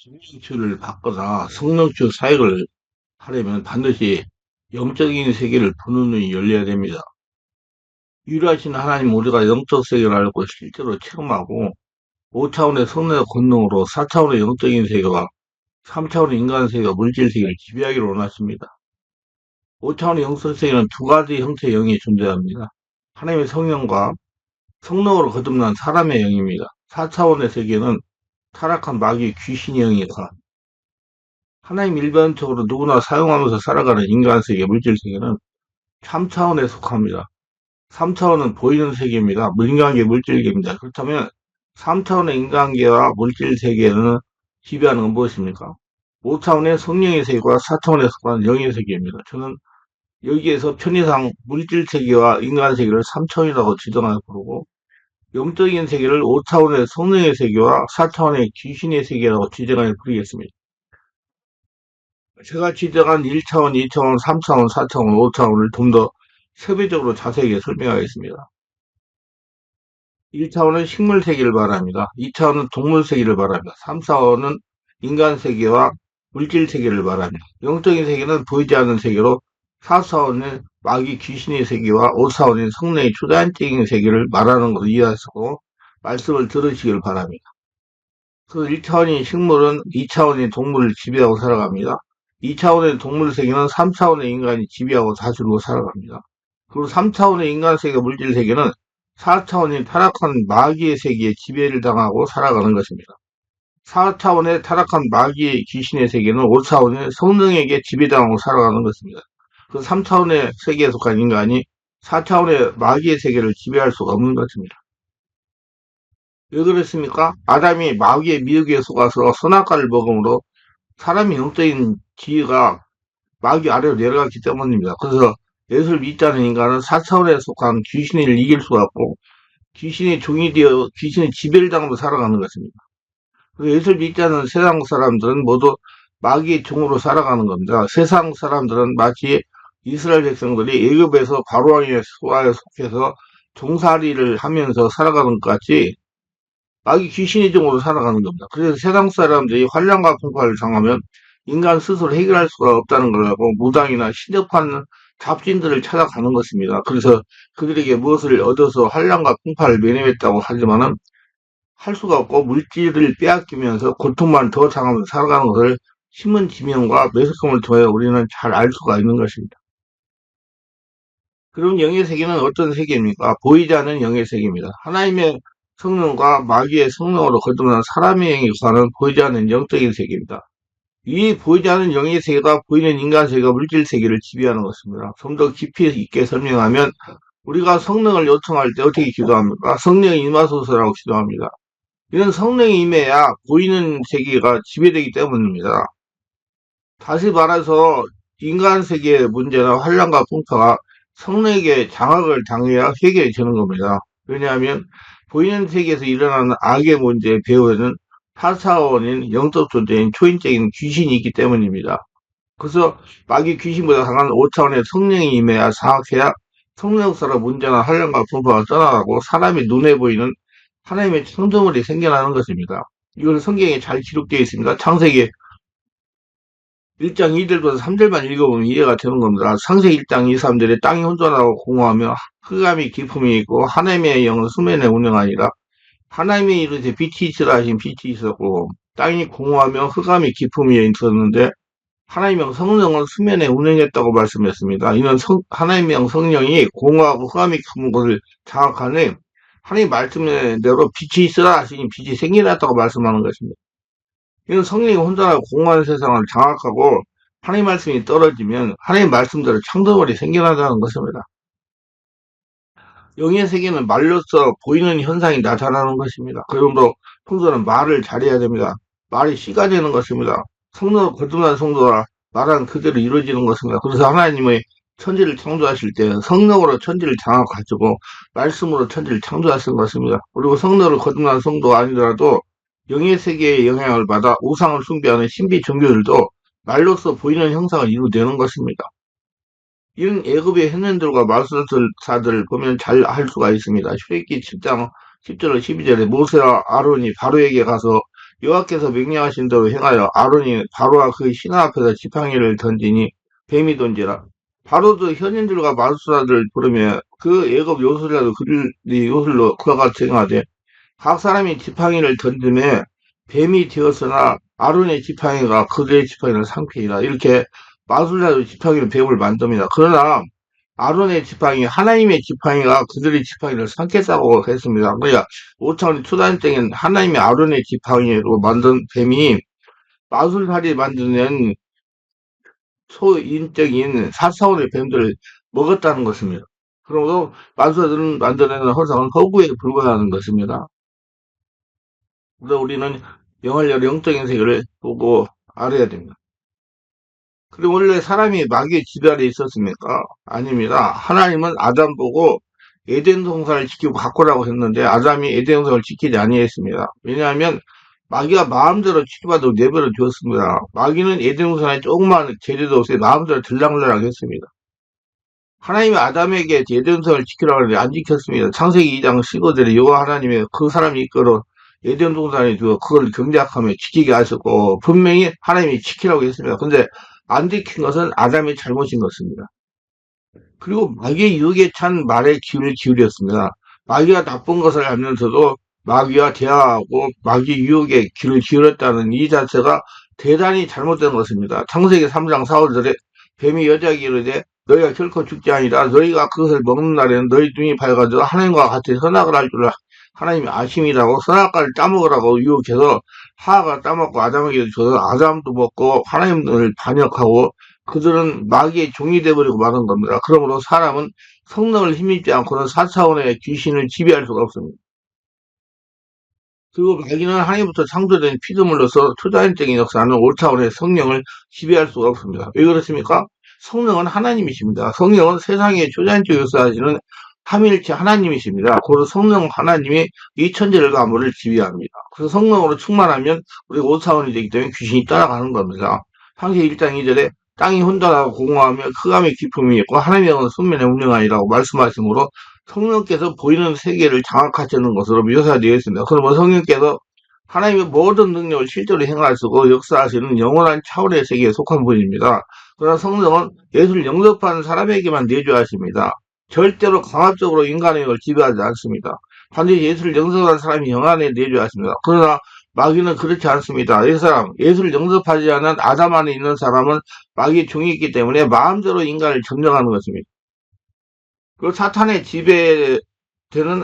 성령추를 받거나 성령추 사역을 하려면 반드시 영적인 세계를 보는 눈이 열려야 됩니다. 유일하신 하나님 우리가 영적 세계를 알고 실제로 체험하고 5차원의 성령의 권능으로 4차원의 영적인 세계와 3차원의 인간 세계와 물질 세계를 지배하기를 원하십니다. 5차원의 영적 세계는 두 가지 형태의 영이 존재합니다. 하나님의 성령과 성령으로 거듭난 사람의 영입니다. 4차원의 세계는 타락한 마귀 귀신의 영이다. 하나님 일반적으로 누구나 사용하면서 살아가는 인간 세계, 물질 세계는 3차원에 속합니다. 3차원은 보이는 세계입니다. 인간계, 물질계입니다. 그렇다면 3차원의 인간계와 물질 세계는 지배하는 건 무엇입니까? 5차원의 성령의 세계와 4차원에 속하는 영의 세계입니다. 저는 여기에서 편의상 물질 세계와 인간 세계를 3차원이라고 지정하고 부르고 영적인 세계를 5차원의 성령의 세계와 4차원의 귀신의 세계라고 지정하여 부르겠습니다. 제가 지정한 1차원, 2차원, 3차원, 4차원, 5차원을 좀 더 세부적으로 자세하게 설명하겠습니다. 1차원은 식물 세계를 말합니다. 2차원은 동물 세계를 말합니다. 3차원은 인간 세계와 물질 세계를 말합니다. 영적인 세계는 보이지 않는 세계로 4차원은 마귀 귀신의 세계와 5차원인 성령의 초자연적인 세계를 말하는 것을 이해하시고 말씀을 들으시길 바랍니다. 그 1차원인 식물은 2차원인 동물을 지배하고 살아갑니다. 2차원의 동물 세계는 3차원의 인간이 지배하고 다스리고 살아갑니다. 그리고 3차원의 인간 세계, 물질 세계는 4차원인 타락한 마귀의 세계에 지배를 당하고 살아가는 것입니다. 4차원의 타락한 마귀의 귀신의 세계는 5차원의 성령에게 지배당하고 살아가는 것입니다. 그 3차원의 세계에 속한 인간이 4차원의 마귀의 세계를 지배할 수가 없는 것입니다. 왜 그렇습니까? 아담이 마귀의 미혹에 속아서 선악과를 먹음으로 사람의 영적인 지혜가 마귀 아래로 내려갔기 때문입니다. 그래서 예수를 믿지 않는 인간은 4차원에 속한 귀신을 이길 수가 없고 귀신의 종이 되어 귀신의 지배를 당하며 살아가는 것입니다. 그래서 예수를 믿지 않는 세상 사람들은 모두 마귀의 종으로 살아가는 겁니다. 세상 사람들은 마치 이스라엘 백성들이 애굽에서 바로왕의 수하에 속해서 종살이를 하면서 살아가는 것 같이 마귀 귀신의 종으로 살아가는 겁니다. 그래서 세상 사람들이 환난과 풍파를 당하면 인간 스스로 해결할 수가 없다는 걸 알고 무당이나 신접한 잡신들을 찾아가는 것입니다. 그래서 그들에게 무엇을 얻어서 환난과 풍파를 면했다고 하지만은 할 수가 없고 물질을 빼앗기면서 고통만 더 당하면서 살아가는 것을 신문 지명과 매스컴을 통해 우리는 잘 알 수가 있는 것입니다. 그럼 영의 세계는 어떤 세계입니까? 보이지 않는 영의 세계입니다. 하나님의 성령과 마귀의 성령으로 거듭난 사람의 영이 구하는 보이지 않는 영적인 세계입니다. 이 보이지 않는 영의 세계가 보이는 인간 세계가 물질 세계를 지배하는 것입니다. 좀 더 깊이 있게 설명하면 우리가 성령을 요청할 때 어떻게 기도합니까? 성령이 임하소서라고 기도합니다. 이런 성령이 임해야 보이는 세계가 지배되기 때문입니다. 다시 말해서 인간 세계의 문제나 환난과 풍파가 성령에게 장악을 당해야 해결되는 겁니다. 왜냐하면 보이는 세계에서 일어나는 악의 문제의 배후에는 4차원인 영적 존재인 초인적인 귀신이 있기 때문입니다. 그래서 마귀 귀신보다 강한 5차원의 성령이 임해야 장악해야 성령사로 문제나 환난과 풍파가 떠나가고 사람이 눈에 보이는 하나님의 창조물이 생겨나는 것입니다. 이건 성경에 잘 기록되어 있습니다. 창세기 1장 2절부터 3절만 읽어보면 이해가 되는 겁니다. 창세기 1장 2, 3절에 땅이 혼돈하고 공허하며 흑암이 깊음이 있고 하나님의 영은 수면에 운영하니라. 하나님의 이르되 빛이 있으라 하신 빛이 있었고 땅이 공허하며 흑암이 깊음이 있었는데 하나님의 영 성령은 수면에 운행했다고 말씀했습니다. 이는 하나님의 영 성령이 공허하고 흑암이 깊은 곳을 장악하니 하나님 말씀대로 빛이 있으라 하시니 빛이 생겨났다고 말씀하는 것입니다. 이는 성령이 혼자나 공허한 세상을 장악하고 하나님 말씀이 떨어지면 하나님 말씀대로 창조물이 생겨나다는 것입니다. 영의 세계는 말로써 보이는 현상이 나타나는 것입니다. 그러므로 성도는 말을 잘해야 됩니다. 말이 씨가 되는 것입니다. 성도, 거듭난 성도가 말한 그대로 이루어지는 것입니다. 그래서 하나님의 천지를 창조하실 때 성령으로 천지를 장악하시고 말씀으로 천지를 창조하신 것입니다. 그리고 성령을 거듭난 성도가 아니더라도 영의 세계의 영향을 받아 우상을 숭배하는 신비 종교들도 말로써 보이는 형상을 이루어내는 것입니다. 이런 애굽의 현현들과 마술사들을 보면 잘 알 수가 있습니다. 출애굽기 7장 10절로 12절에 모세와 아론이 바로에게 가서 여호와께서 명령하신 대로 행하여 아론이 바로와 그 신하 앞에서 지팡이를 던지니 뱀이 던지라. 바로도 현인들과 마술사들을 부르며 그 애굽 요술이라도 그들이 요술로 그와 같이 행하되 각 사람이 지팡이를 던짐에 뱀이 되었으나 아론의 지팡이가 그들의 지팡이를 상피니라. 이렇게 마술사도 지팡이로 뱀을 만듭니다. 그러나 아론의 지팡이, 하나님의 지팡이가 그들의 지팡이를 삼켰다고 했습니다. 그러니까 5차원의 초단적인 하나님의 아론의 지팡이로 만든 뱀이 마술사리 만드는 소인적인 4차원의 뱀들을 먹었다는 것입니다. 그러므로 마술사들은 만들어내는 허상은 허구에 불과하는 것입니다. 그래서 우리는 영을 영적인 세계를 보고 알아야 됩니다. 그리고 원래 사람이 마귀의 지배 아래 있었습니까? 아닙니다. 하나님은 아담 보고 에덴 동산을 지키고 가꾸라고 했는데 아담이 에덴 동산을 지키지 아니했습니다. 왜냐하면 마귀가 마음대로 지키봐도 내버려 두었습니다. 마귀는 에덴 동산에 조그마한 재료도 없이 마음대로 들락날락 했습니다. 하나님이 아담에게 에덴 동산을 지키라고 하는데 안 지켰습니다. 창세기 2장 15절에 여호와 하나님의 그 사람이 이끌어 에덴 동산에 두어 그걸 경작하며 지키게 하셨고 분명히 하나님이 지키라고 했습니다. 근데 안 지킨 것은 아담의 잘못인 것입니다. 그리고 마귀의 유혹에 찬 말에 귀를 기울였습니다. 마귀가 나쁜 것을 알면서도 마귀와 대화하고 마귀 유혹에 귀를 기울였다는 이 자체가 대단히 잘못된 것입니다. 창세기 3장 4절에 뱀이 여자에게 이르되 너희가 결코 죽지 아니라 너희가 그것을 먹는 날에는 너희 눈이 밝아져 하나님과 같이 선악을 할 줄 하나님이 아심이라고 선악과를 따먹으라고 유혹해서 하하가 따먹고 아담에게 줘서 아담도 먹고 하나님을 반역하고 그들은 마귀의 종이 되어버리고 마는 겁니다. 그러므로 사람은 성령을 힘입지 않고는 4차원의 귀신을 지배할 수가 없습니다. 그리고 마귀는 하나님부터 창조된 피조물로서 초자연적인 역사는 5차원의 성령을 지배할 수가 없습니다. 왜 그렇습니까? 성령은 하나님이십니다. 성령은 세상의 초자연적 역사하시는 삼위일체 하나님이십니다. 그래서 성령 하나님이 이 천지를 만물을 지배합니다. 그래서 성령으로 충만하면 우리가 5차원이 되기 때문에 귀신이 따라가는 겁니다. 창세기 1장 2절에 땅이 혼돈하고 공허하며 흑암의 깊음이 있고 하나님의 영은 수면에 운영하니라고 말씀하시므로 성령께서 보이는 세계를 장악하시는 것으로 묘사되어 있습니다. 그러면 성령께서 하나님의 모든 능력을 실제로 행하시고 역사하시는 영원한 차원의 세계에 속한 분입니다. 그러나 성령은 예수를 영접하는 사람에게만 내주하십니다. 절대로 강압적으로 인간의 영을 지배하지 않습니다. 반드시 예수를 영접한 사람이 영안에 내주하십니다. 그러나 마귀는 그렇지 않습니다. 이 사람, 예수를 영접하지 않은 아담 안에 있는 사람은 마귀의 종이 있기 때문에 마음대로 인간을 점령하는 것입니다. 그리고 사탄의 지배되는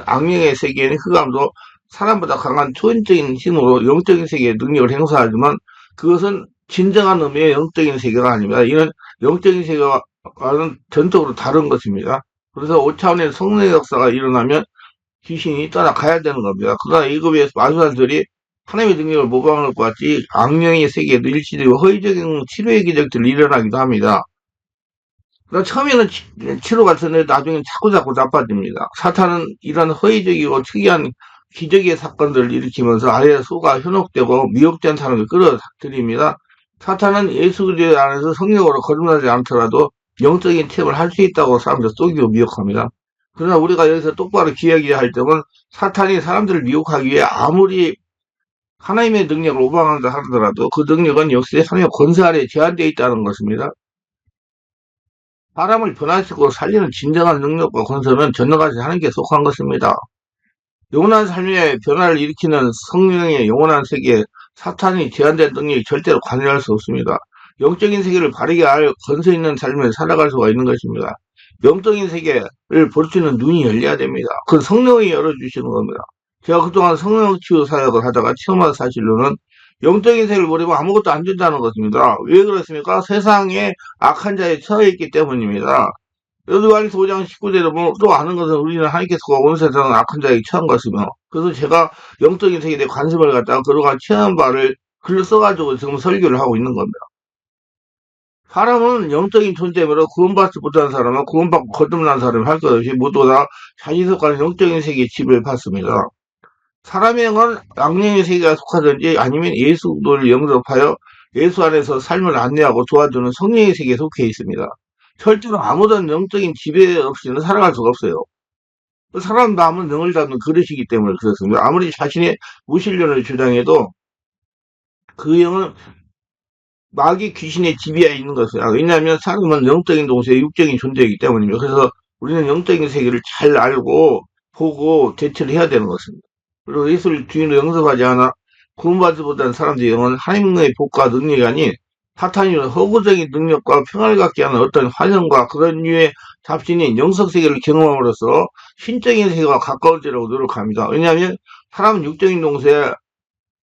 악령의 세계에는 흑암도 사람보다 강한 초인적인 힘으로 영적인 세계의 능력을 행사하지만 그것은 진정한 의미의 영적인 세계가 아닙니다. 이는 영적인 세계와는 전적으로 다른 것입니다. 그래서 5차원의 성령의 역사가 일어나면 귀신이 떠나가야 되는 겁니다. 그러나 일곱의 마술사들이 하나님의 능력을 모방할 것 같이 악령의 세계에도 일시되고 허위적인 치료의 기적들이 일어나기도 합니다. 그러나 처음에는 치료가 되는데 나중에 자꾸자꾸 나빠집니다. 사탄은 이런 허위적이고 특이한 기적의 사건들을 일으키면서 아래 소가 현혹되고 미혹된 사람을 끌어들입니다. 사탄은 예수 그리스도 안에서 성령으로 거듭나지 않더라도 영적인 체험을 할 수 있다고 사람들 속이고 미혹합니다. 그러나 우리가 여기서 똑바로 기억해야 할 점은 사탄이 사람들을 미혹하기 위해 아무리 하나님의 능력을 오방한다 하더라도 그 능력은 역시 하나님의 권세 아래 제한되어 있다는 것입니다. 사람을 변화시키고 살리는 진정한 능력과 권세는 전능하신 하나님께 속한 것입니다. 영원한 삶의 변화를 일으키는 성령의 영원한 세계에 사탄이 제한된 능력이 절대로 관여할 수 없습니다. 영적인 세계를 바르게 알 권세 있는 삶을 살아갈 수가 있는 것입니다. 영적인 세계를 볼 수 있는 눈이 열려야 됩니다. 그건 성령이 열어주시는 겁니다. 제가 그동안 성령 치유 사역을 하다가 체험한 사실로는 영적인 세계를 모르면 아무것도 안 된다는 것입니다. 왜 그렇습니까? 세상에 악한 자에 처해 있기 때문입니다. 요한일서 5장 19절에 보면 또 아는 것은 우리는 하나님께서 온 세상은 악한 자에게 처한 것이며 그래서 제가 영적인 세계에 대해 관심을 갖다가 그동안 체험한 바를 글로 써가지고 지금 설교를 하고 있는 겁니다. 사람은 영적인 존재므로 구원받지 못한 사람은 구원받고 거듭난 사람이 할 것 없이 모두 다 자기 속하는 영적인 세계의 지배를 받습니다. 사람의 영은 악령의 세계가 속하든지 아니면 예수를 영접하여 예수 안에서 삶을 안내하고 도와주는 성령의 세계에 속해 있습니다. 절대로 아무런 영적인 지배 없이는 살아갈 수가 없어요. 사람 남은 영을 잡는 그릇이기 때문에 그렇습니다. 아무리 자신의 무신론을 주장해도 그 영은 마귀 귀신의 지배하에 있는 것이야. 왜냐하면 사람은 영적인 동시에 육적인 존재이기 때문입니다. 그래서 우리는 영적인 세계를 잘 알고 보고 대처를 해야 되는 것입니다. 그리고 예수를 주인으로 영접하지 않아 구원받지 못한 사람들의 영은 하나님의 복과 능력이 아닌 사탄이 허구적인 능력과 평화를 갖게 하는 어떤 환영과 그런 류의 잡신인 영적 세계를 경험함으로써 신적인 세계와 가까워지려고 노력합니다. 왜냐하면 사람은 육적인 동시에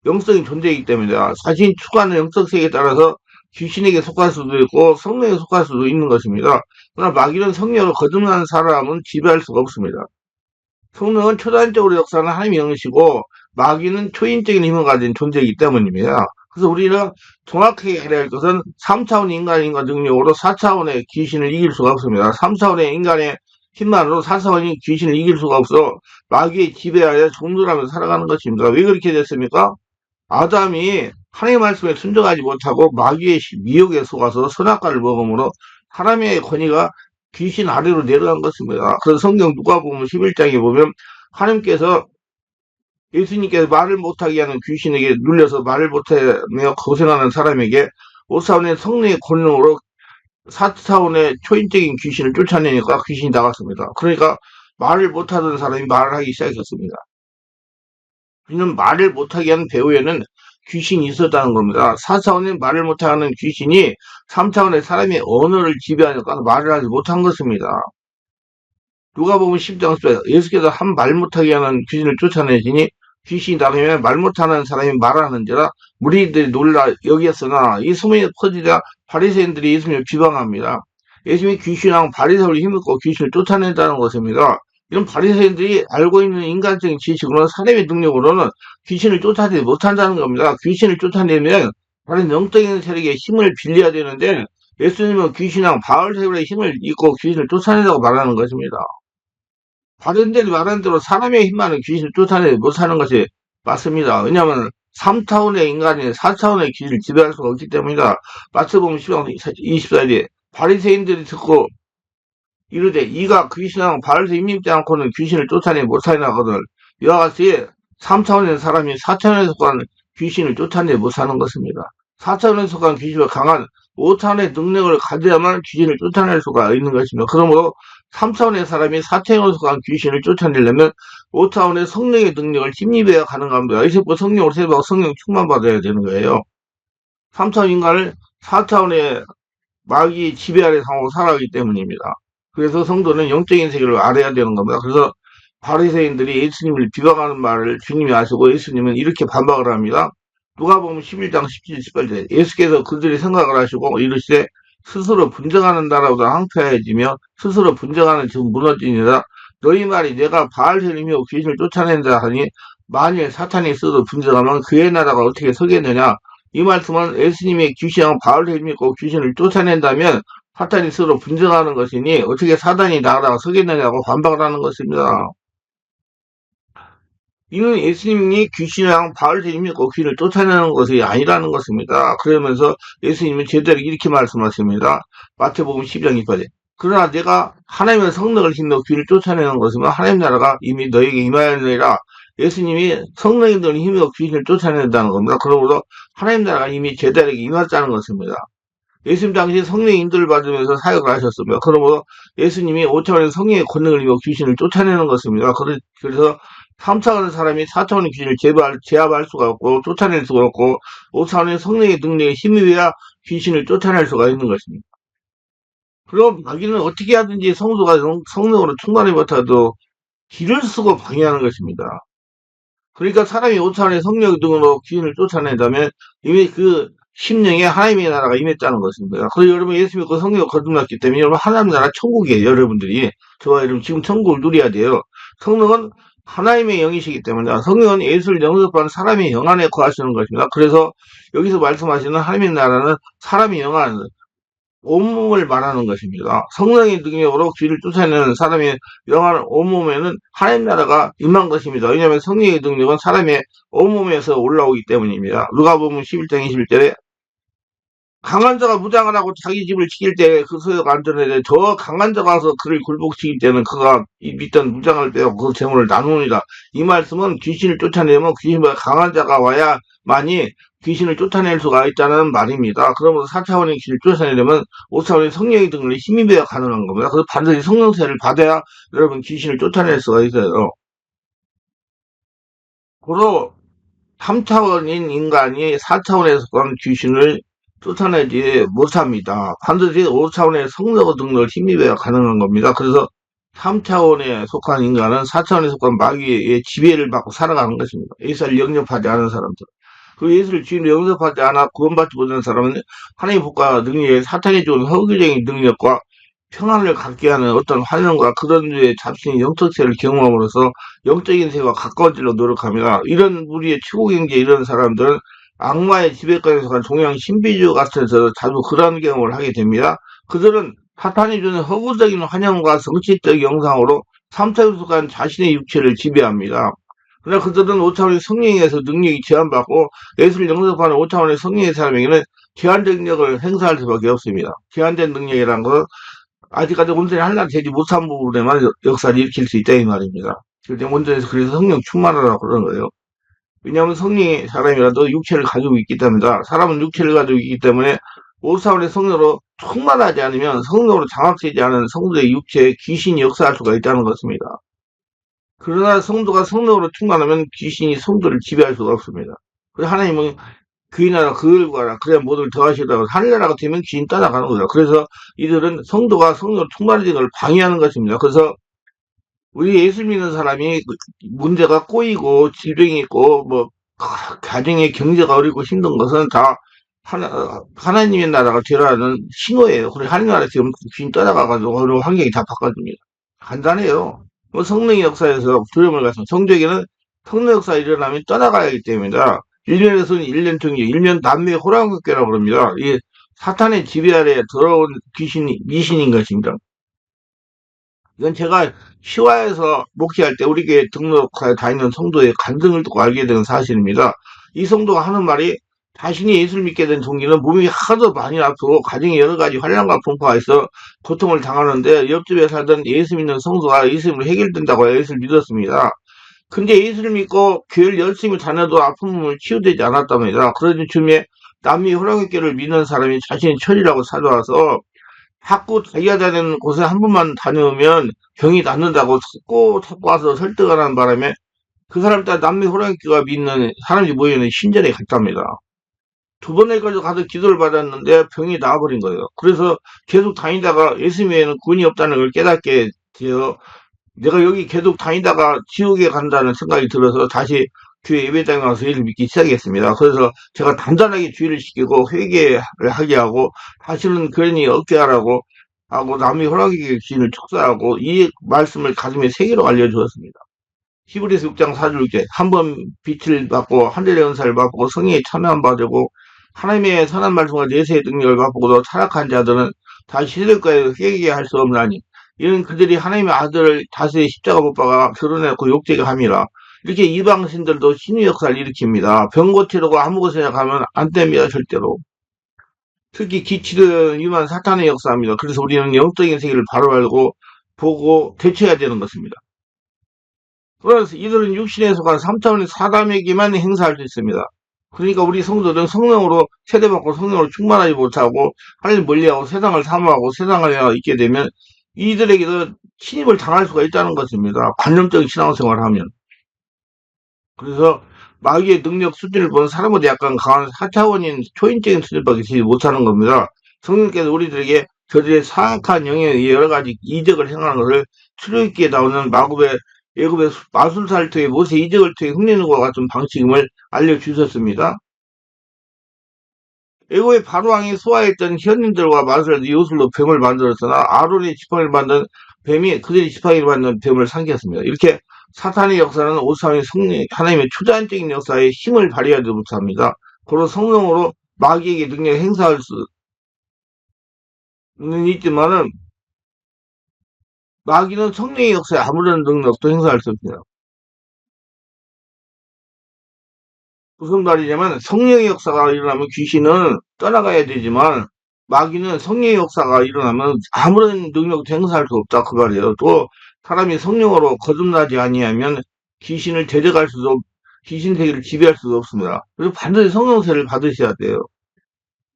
영적인 존재이기 때문에 자신이 추구하는 영적 세계에 따라서 귀신에게 속할 수도 있고 성령에게 속할 수도 있는 것입니다. 그러나 마귀는 성령으로 거듭난 사람은 지배할 수가 없습니다. 성령은 초단적으로 역사하는 하나님의 영이시고 마귀는 초인적인 힘을 가진 존재이기 때문입니다. 그래서 우리는 정확하게 알아야 할 것은 3차원의 인간과 능력으로 4차원의 귀신을 이길 수가 없습니다. 3차원의 인간의 힘만으로 4차원의 귀신을 이길 수가 없어 마귀의 지배하에 종들하면서 살아가는 것입니다. 왜 그렇게 됐습니까? 아담이 하나님의 말씀에 순종하지 못하고 마귀의 미혹에 속아서 선악과를 먹음으로 사람의 권위가 귀신 아래로 내려간 것입니다. 그래서 성경 누가복음 11장에 보면 하나님께서 예수님께서 말을 못하게 하는 귀신에게 눌려서 말을 못하며 고생하는 사람에게 5차원의 성령의 권능으로 4차원의 초인적인 귀신을 쫓아내니까 귀신이 나갔습니다. 그러니까 말을 못하던 사람이 말을 하기 시작했습니다. 우리는 말을 못하게 하는 배후에는 귀신이 있었다는 겁니다. 4차원의 말을 못하는 귀신이 3차원의 사람의 언어를 지배하니까 말을 하지 못한 것입니다. 누가복음 10장 10절 예수께서 한 말 못하게 하는 귀신을 쫓아내시니 귀신이 나가면 말 못하는 사람이 말하는지라 무리들이 놀라 여기었으나 이 소문이 퍼지자 바리새인들이 예수님을 비방합니다. 예수님이 귀신왕 바리새인을 힘입고 귀신을 쫓아낸다는 것입니다. 이런 바리새인들이 알고 있는 인간적인 지식으로는 사람의 능력으로는 귀신을 쫓아내지 못한다는 겁니다. 귀신을 쫓아내면 다른 영적인 세력의 힘을 빌려야 되는데 예수님은 귀신왕 바알세불의 힘을 입고 귀신을 쫓아낸다고 말하는 것입니다. 바른들이 말한 대로 사람의 힘만은 귀신을 쫓아내지 못하는 것이 맞습니다. 왜냐하면 3차원의 인간이 4차원의 귀신을 지배할 수가 없기 때문이다. 마태복음 10장 24절에 바리새인들이 듣고 이르되 이가 귀신왕 바알세 힘 입지 않고는 귀신을 쫓아내지 못하나거든. 이와 같이 3차원의 사람이 4차원에 속한 귀신을 쫓아내지 못하는 것입니다. 4차원에 속한 귀신을 강한 5차원의 능력을 가져야만 귀신을 쫓아낼 수가 있는 것입니다. 그러므로 3차원의 사람이 4차원에 속한 귀신을 쫓아내려면 5차원의 성령의 능력을 힘입어야 가능합니다. 이세포 성령으로 세보고 성령 충만받아야 되는 거예요. 3차원 인간을 4차원의 마귀 지배 아래 상하고 살아가기 때문입니다. 그래서 성도는 영적인 세계를 알아야 되는 겁니다. 그래서 바리새인들이 예수님을 비방하는 말을 주님이 아시고 예수님은 이렇게 반박을 합니다. 누가복음 11장 17, 18절 예수께서 그들이 생각을 하시고 이르시되 스스로 분쟁하는 나라보다 황폐해지며 스스로 분쟁하는 즉 무너지니라. 너희 말이 내가 바알세림이요 귀신을 쫓아낸다 하니 만일 사탄이 스스로 분쟁하면 그의 나라가 어떻게 서겠느냐. 이 말씀은 예수님이 귀신하고 바알세림이 있고 귀신을 쫓아낸다면 사탄이 스스로 분쟁하는 것이니 어떻게 사단이 나라가 서겠느냐고 반박을 하는 것입니다. 이는 예수님이 귀신이랑 바알세림이 있고 귀신을 쫓아내는 것이 아니라는 것입니다. 그러면서 예수님은 제대로 이렇게 말씀하십니다. 마태복음 12장 2절에 그러나 내가 하나님의 성령을 힘입어 귀를 쫓아내는 것이면 하나님 나라가 이미 너에게 임하였느니라. 예수님이 성령의 힘입어 귀신을 쫓아낸다는 겁니다. 그러므로 하나님 나라가 이미 제자에게 임했다는 것입니다. 예수님 당시 성령의 인도를 받으면서 사역을 하셨습니다. 그러므로 예수님이 5차원의 성령의 권능을 입어 귀신을 쫓아내는 것입니다. 그래서 3차원의 사람이 4차원의 귀신을 제압할 수가 없고 쫓아낼 수가 없고 5차원의 성령의 능력에 힘입어야 귀신을 쫓아낼 수가 있는 것입니다. 그럼 마귀는 어떻게 하든지 성도가 성령으로 충만히 못하도 길을 쓰고 방해하는 것입니다. 그러니까 사람이 5차원의 성령 등으로 귀신을 쫓아낸다면 이미 그 심령에 하나님의 나라가 임했다는 것입니다. 그래서 여러분 예수 믿고 성령을 거듭났기 때문에 여러분 하나님 나라 천국이에요. 여러분들이 저와 여러분 지금 천국을 누려야 돼요. 성령은 하나님의 영이시기 때문에 성령은 예수를 영접한 사람의 영 안에 거하시는 것입니다. 그래서 여기서 말씀하시는 하나님의 나라는 사람의 영 안에 온몸을 말하는 것입니다. 성령의 능력으로 귀를 쫓아내는 사람의 영한 온몸에는 하나님 나라가 임한 것입니다. 왜냐하면 성령의 능력은 사람의 온몸에서 올라오기 때문입니다. 누가복음 11장 21절에 강한 자가 무장을 하고 자기 집을 지킬 때 그 소유가 안전해 저 강한 자가 와서 그를 굴복시킬 때는 그가 믿던 무장을 빼고 그 재물을 나누니라. 이 말씀은 귀신을 쫓아내면 귀신보다 강한 자가 와야만이 귀신을 쫓아낼 수가 있다는 말입니다. 그러므로 4차원의 귀신을 쫓아내려면 5차원의 성령의 등을 힘입어야 가능한 겁니다. 그래서 반드시 성령세를 받아야 여러분 귀신을 쫓아낼 수가 있어요. 고로 3차원인 인간이 4차원에서 온 귀신을 쫓아내지 못합니다. 반드시 5차원의 성령 등을 힘입어야 가능한 겁니다. 그래서 3차원에 속한 인간은 4차원에 속한 마귀의 지배를 받고 살아가는 것입니다. 예수를 영접하지 않은 사람들. 그 예수를 주인으로 영접하지 않아 구원받지 못하는 사람은 하나님의 복과 능력에 사탄이 주는 허구적인 능력과 평안을 갖게 하는 어떤 환영과 그런 류의 자신의 영적세를 경험함으로써 영적인 세계와 가까워지려 노력합니다. 이런 우리의 최고 경제 이런 사람들은 악마의 지배권에 속한 종양 신비주의 같은 데서 자주 그러한 경험을 하게 됩니다. 그들은 사탄이 주는 허구적인 환영과 성취적 영상으로 3차에 속한 자신의 육체를 지배합니다. 그러나 그들은 5차원의 성령에서 능력이 제한받고 예수를 영접하는 5차원의 성령의 사람에게는 제한적 능력을 행사할 수밖에 없습니다. 제한된 능력이라는 것은 아직까지 온전히 하나가 되지 못한 부분에만 역사를 일으킬 수 있다 이 말입니다. 온전해서 그래서 성령 충만하라고 그러는 거예요. 왜냐하면 성령이 사람이라도 육체를 가지고 있기 때문이다. 사람은 육체를 가지고 있기 때문에 5차원의 성령으로 충만하지 않으면 성령으로 장악되지 않은 성도의 육체에 귀신이 역사할 수가 있다는 것입니다. 그러나 성도가 성령으로 충만하면 귀신이 성도를 지배할 수가 없습니다. 그래서 하나님은 그의 나라 그을 구하라 그래야 모두를 더하시라고 하늘나라가 되면 귀신 따라가는 거죠. 그래서 이들은 성도가 성령으로 충만해지는 걸 방해하는 것입니다. 그래서 우리 예수 믿는 사람이 문제가 꼬이고 질병이 있고 뭐 가정의 경제가 어렵고 힘든 것은 다 하나님의 나라가 되라는 신호예요. 그래서 하나님 나라 지금 귀신 떠나가가지고 어려운 환경이 다 바꿔줍니다. 간단해요. 뭐 성령의 역사에서 두려움을 가진 성도에게는 성령 역사가 일어나면 떠나가야 하기 때문이다. 일면에서는 일면 등지, 일면 남매 호랑이교라고 그럽니다. 이 사탄의 지배 아래 더러운 귀신이 미신인 것입니다. 이건 제가 시화에서 목회할 때 우리 교회 등록하여 다니는 성도의 간증을 듣고 알게 된 사실입니다. 이 성도가 하는 말이 자신이 예수를 믿게 된 동기는 몸이 하도 많이 아프고 가정에 여러 가지 환란과 풍파가 있어 고통을 당하는데 옆집에 살던 예수 믿는 성도가 예수님으로 해결된다고 예수를 믿었습니다. 근데 예수를 믿고 교회를 열심히 다녀도 아픈 몸을 치유되지 않았답니다. 그러던 즈음에 남미 호랑이교를 믿는 사람이 자신의 철이라고 찾아와서 자꾸 자기가 다니는 곳에 한 번만 다녀오면 병이 낫는다고 자꾸 와서 설득을 하는 바람에 그 사람 따라 남미 호랑이교가 믿는 사람들이 모이는 신전에 갔답니다. 두 번째까지 가서 기도를 받았는데 병이 나아버린 거예요. 그래서 계속 다니다가 예수님에는 구원이 없다는 걸 깨닫게 되어 내가 여기 계속 다니다가 지옥에 간다는 생각이 들어서 다시 교회 예배당에 와서 예를 믿기 시작했습니다. 그래서 제가 단단하게 주의를 시키고 회개를 하게 하고 다시는 그러니 없게 하라고 하고 남의 호랑이 귀신을 축사하고 이 말씀을 가슴에 새기로 알려주었습니다. 히브리서 6장 4절 6절 한 번 빛을 받고 하늘의 은사를 맛보고 성령에 참여한 바 되고 하나님의 선한 말씀과 내세의 능력을 맛보고도 타락한 자들은 다시 시들과에 회개할 수 없나니 이는 그들이 하나님의 아들을 다스의 십자가 못 박아 드러내고 욕되게 함이라. 이렇게 이방신들도 신의 역사를 일으킵니다. 병 고치려고 아무 곳에 가면 안 됩니다. 절대로. 특히 기치는 위만 사탄의 역사입니다. 그래서 우리는 영적인 세계를 바로 알고 보고 대처해야 되는 것입니다. 그래서 이들은 육신에 속한 3차원의 사람에게만 행사할 수 있습니다. 그러니까 우리 성도들은 성령으로 세대받고 성령으로 충만하지 못하고 하나님 멀리하고 세상을 사모하고 세상을 있게 되면 이들에게도 침입을 당할 수가 있다는 것입니다. 관념적인 신앙생활을 하면. 그래서 마귀의 능력 수준을 보는 사람보다 약간 강한 4차원인 초인적인 수준밖에 되지 못하는 겁니다. 성령께서 우리들에게 저들의 사악한 영의 여러 가지 이적을 행하는 것을 출애굽기에 나오는 애굽의 마술사를 통해 모세 이적을 통해 흉내내는 것과 같은 방식임을 알려주셨습니다. 애굽의 바로왕이 소화했던 현인들과 마술사들 요술로 뱀을 만들었으나 아론의 지팡이를 만든 뱀이 그들의 지팡이를 만든 뱀을 삼켰습니다. 이렇게 사탄의 역사는 오사의 성령, 하나님의 초자연적인 역사에 힘을 발휘하지 못합니다. 고로 성령으로 마귀에게 능력을 행사할 수는 있지만은 마귀는 성령의 역사에 아무런 능력도 행사할 수 없습니다. 무슨 말이냐면 성령의 역사가 일어나면 귀신은 떠나가야 되지만 마귀는 성령의 역사가 일어나면 아무런 능력도 행사할 수 없다 그 말이에요. 또 사람이 성령으로 거듭나지 아니하면 귀신을 데려갈 수도 귀신 세계를 지배할 수가 없습니다. 그래서 반드시 성령세를 받으셔야 돼요.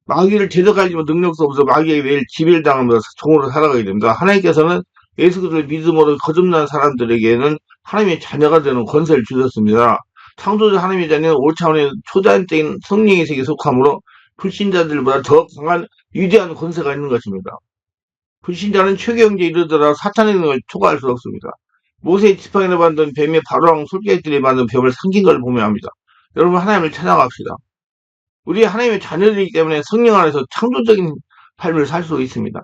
마귀를 제적하지만 능력도 없어 마귀에 매일 지배를 당하면서 종으로 살아가게 됩니다. 하나님께서는 예수 그리스도를 믿음으로 거듭난 사람들에게는 하나님의 자녀가 되는 권세를 주셨습니다. 창조주 하나님의 자녀는 5차원의 초자연적인 성령의 세계에 속하므로 불신자들보다 더 강한 위대한 권세가 있는 것입니다. 불신자는 최고경제에 이르더라 사탄의 능력을 초과할 수 없습니다. 모세의 지팡이를 만든 뱀의 바로왕 솔개들이 만든 뱀을 삼킨 걸 보면 합니다. 여러분 하나님을 찬양합시다. 우리 하나님의 자녀들이기 때문에 성령 안에서 창조적인 삶을 살 수 있습니다.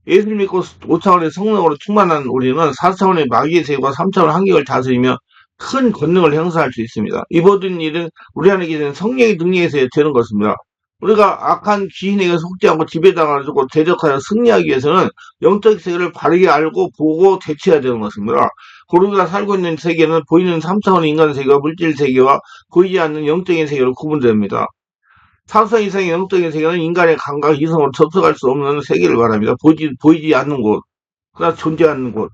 예수를 믿고 5차원의 성령으로 충만한 우리는 4차원의 마귀의 세계와 3차원의 한계를 다스리며 큰 권능을 행사할 수 있습니다. 이 모든 일은 우리 안에 계신 성령의 능력에서 되는 것입니다. 우리가 악한 귀신에게 속지 않고 지배당하고 대적하여 승리하기 위해서는 영적 세계를 바르게 알고 보고 대처해야 되는 것입니다. 우리가 살고 있는 세계는 보이는 3차원의 인간 세계와 물질 세계와 보이지 않는 영적인 세계로 구분됩니다. 4차 이상의 영적인 세계는 인간의 감각 이성으로 접속할 수 없는 세계를 말합니다. 보이지 않는 곳, 그러나 존재하는 곳.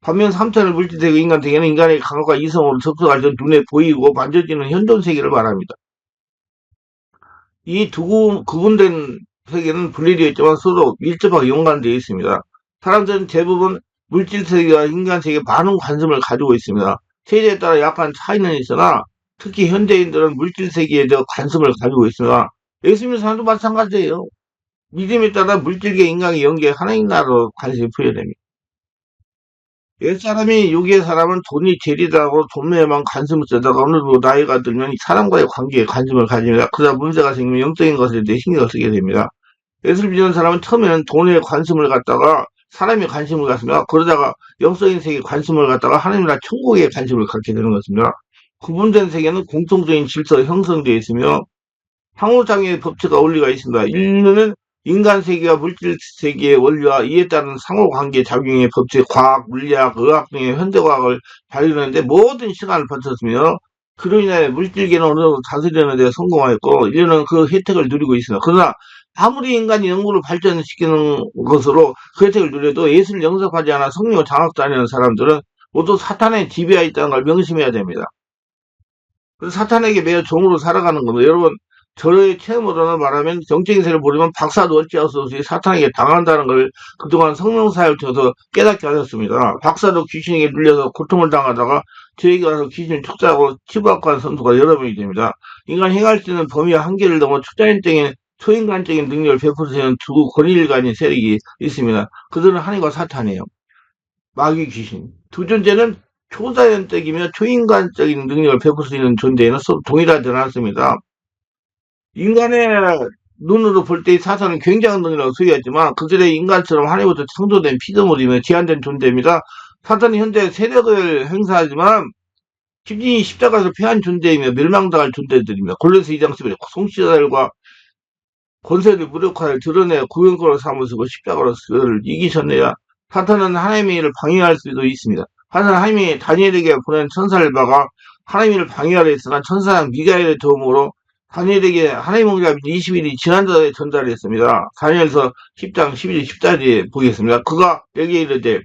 반면 3차원의 물질 세계, 인간 세계는 인간의 감각과 이성으로 접속할 때 눈에 보이고 만져지는 현존 세계를 말합니다. 이 두 구분된 세계는 분리되어 있지만 서로 밀접하게 연관되어 있습니다. 사람들은 대부분 물질 세계와 인간 세계에 많은 관심을 가지고 있습니다. 세대에 따라 약간 차이는 있으나 특히 현대인들은 물질 세계에 대해 관심을 가지고 있습니다. 예수 믿는 사람도 마찬가지예요. 믿음에 따라 물질계 인간의 연계 하나님 나라로 관심이 부여됩니다. 옛사람이 요기의 사람은 돈이 제리다고 돈에만 관심을 쓰다가 어느 정도 나이가 들면 사람과의 관계에 관심을 가집니다. 그러다 문제가 생기면 영적인 것에 대해 신경을 쓰게 됩니다. 예수를 믿는 사람은 처음에는 돈에 관심을 갖다가 사람의 관심을 갖습니다. 그러다가 영적인 세계에 관심을 갖다가 하나님이나 천국에 관심을 갖게 되는 것입니다. 구분된 세계는 공통적인 질서가 형성되어 있으며 상호작용의 법칙과 원리가 있습니다. 인류는 인간 세계와 물질 세계의 원리와 이에 따른 상호관계 작용의 법칙, 과학, 물리학, 의학 등의 현대과학을 발견하는데 모든 시간을 바쳤으며 그로 인해 물질계는 어느 정도 다스리는 데 성공하였고 인류는 그 혜택을 누리고 있습니다. 그러나 아무리 인간이 연구를 발전시키는 것으로 그 혜택을 누려도 예수를 영접하지 않아 성령을 장악도 하는 사람들은 모두 사탄의 지배하에 있다는 걸 명심해야 됩니다. 그래서 사탄에게 매여 종으로 살아가는 겁니다. 여러분, 저의 체험으로는 말하면 정적인 세를 모르면 박사도 어찌할 수 없이 사탄에게 당한다는 걸 그동안 성령사역을 통해서 깨닫게 하셨습니다. 박사도 귀신에게 눌려서 고통을 당하다가 저에게 와서 귀신을 척사하고 치부학관 선수가 여러 명이 됩니다. 인간 행할 수 있는 범위와 한계를 넘어 초인간적인 능력을 베풀 수 있는 두 권위일관인 세력이 있습니다. 그들은 하나님과 사탄이에요. 마귀 귀신. 두 존재는 초자연적이며 초인간적인 능력을 베풀 수 있는 존재에는 서로 동일하지는 않습니다. 인간의 눈으로 볼 때 사탄은 굉장한 능력을 소유하지만 그들의 인간처럼 하나님부터 창조된 피조물이며 제한된 존재입니다. 사탄은 현재 세력을 행사하지만 십진이 십자가에서 패한 존재이며 멸망당할 존재들입니다. 골로새 2장 11절 송시자들과 권세를 무력화를 드러내 구원권을 삼으시고 십자가로 그를 이기셨네요. 사탄은 하나님의 일을 방해할 수도 있습니다. 사탄은 하나님이 다니엘에게 보낸 천사를 박아 하나님의 일을 방해하려 했으나 천사장 미가엘의 도움으로 다니엘에게 하나님 응답이 20일이 지난달에 전달했습니다. 다니엘서 10장 11절 14절에 보겠습니다. 그가 내게 이르되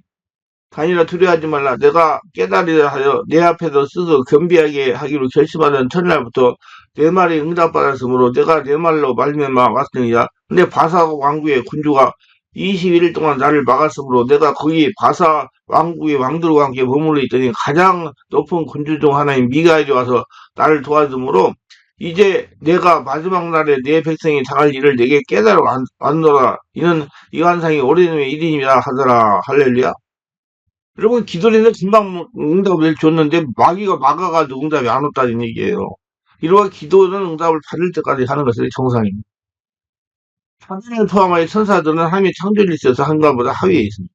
다니엘아 두려워하지 말라. 내가 깨달으려 하여 내 앞에서 스스로 겸비하게 하기로 결심하던 첫날부터 내 말이 응답받았으므로 내가 내 말로 말미암아 왔으니라. 근데 바사 왕국의 군주가 21일 동안 나를 막았으므로 내가 거기 바사 왕국의 왕들과 함께 머물러 있더니 가장 높은 군주 중 하나인 미가엘이 와서 나를 도와주므로 이제 내가 마지막 날에 내 백성이 당할 일을 내게 깨달아 왔노라. 이는 이 환상이 오래전의 일이니라 하더라. 할렐루야. 여러분 기도리는 금방 응답을 줬는데 마귀가 막아가지고 응답이 안 왔다는 얘기예요. 이러한 기도는 응답을 받을 때까지 하는 것이 정상입니다. 사탄을 포함하여 천사들은 하나님의 창조를 있어서 한가보다 하위에 있습니다.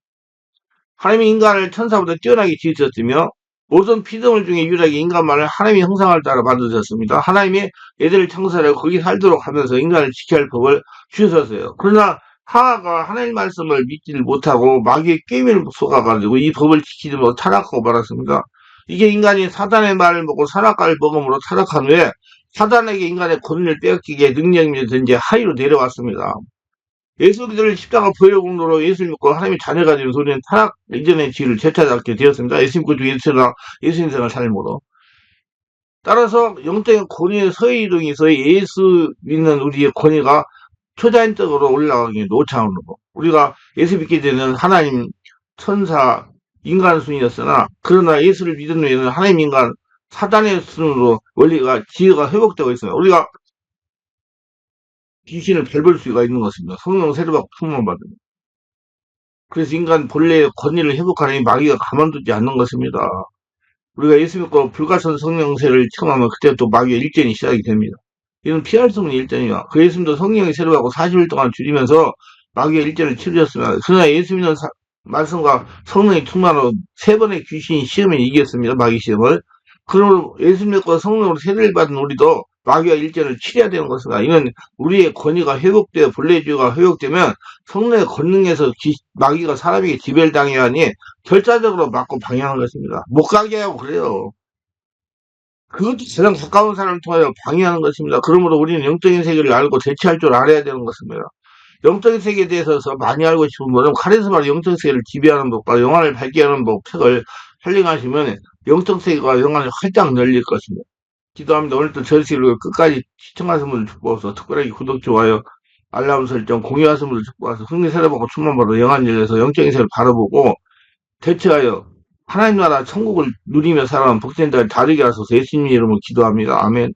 하나님이 인간을 천사보다 뛰어나게 지으셨으며 모든 피조물 중에 유일하게 인간만을 하나님의 형상을 따라 만드셨습니다. 하나님이 애들을 창설하고 거기 살도록 하면서 인간을 지켜야 할 법을 주셨어요. 그러나 하하가 하나님 말씀을 믿지를 못하고 마귀의 꾀미를 속아가지고 이 법을 지키지 못하고 타락하고 말았습니다. 이게 인간이 사단의 말을 먹고 선악과를 먹음으로 타락한 후에 사단에게 인간의 권위를 빼앗기게 능력이면서 이제 하위로 내려왔습니다. 예수 그리스도를 십자가 보혈공로로 예수를 믿고 하나님의 자녀가 되는 소리는 타락 이전의 지위를 되찾게 되었습니다. 예수 믿고 예수 인생을 삶으로. 따라서 영적인 권위의 서해이동에서 예수 믿는 우리의 권위가 초자연적으로 올라가기 노차원으로 우리가 예수 믿게 되는 하나님, 천사, 인간 순이었으나 그러나 예수를 믿은 후에는 하나님, 인간, 사단의 순으로 원리가 지혜가 회복되고 있어요. 우리가 귀신을 밟을 수가 있는 것입니다. 성령 세례받고 충만 받으면. 그래서 인간 본래의 권위를 회복하는 이 마귀가 가만두지 않는 것입니다. 우리가 예수 믿고 불가선 성령세를 체험하면 그때 또 마귀의 일전이 시작이 됩니다. 이건 피할 수 없는 일전이야. 그 예수님도 성령이 세례받고 40일 동안 줄이면서 마귀의 일전을 치르셨습니다. 그러나 예수 믿는 말씀과 성령이 충만하고 세 번의 귀신이 시험에 이겼습니다. 마귀 시험을. 그러므로 예수 믿고 성령으로 세례를 받은 우리도 마귀와 일전을 치려야 되는 것입니다. 이는 우리의 권위가 회복되어 본래주의가 회복되면 성령의 권능에서 마귀가 사람에게 지배당해야 하니 결자적으로 막고 방해하는 것입니다. 못 가게 하고 그래요. 그것도 가장 가까운 사람을 통하여 방해하는 것입니다. 그러므로 우리는 영적인 세계를 알고 대처할 줄 알아야 되는 것입니다. 영적인 세계에 대해서 많이 알고 싶은 분은 카리스마로 영적 세계를 지배하는 법과 영안을 밝게 하는 법 책을 활용하시면 영적 세계와 영안이 활짝 열릴 것입니다. 기도합니다. 오늘도 저시를 끝까지 시청하신 분들 축복하소서. 특별하게 구독, 좋아요, 알람 설정, 공유하신 분들 축복하소서. 승리 세례받고 충만받아 영안 열려서 영적인 세계를 바라보고 대처하여 하나님 나라 천국을 누리며 살아가는 복된자를 다르게 하소서. 예수님 이름으로 기도합니다. 아멘.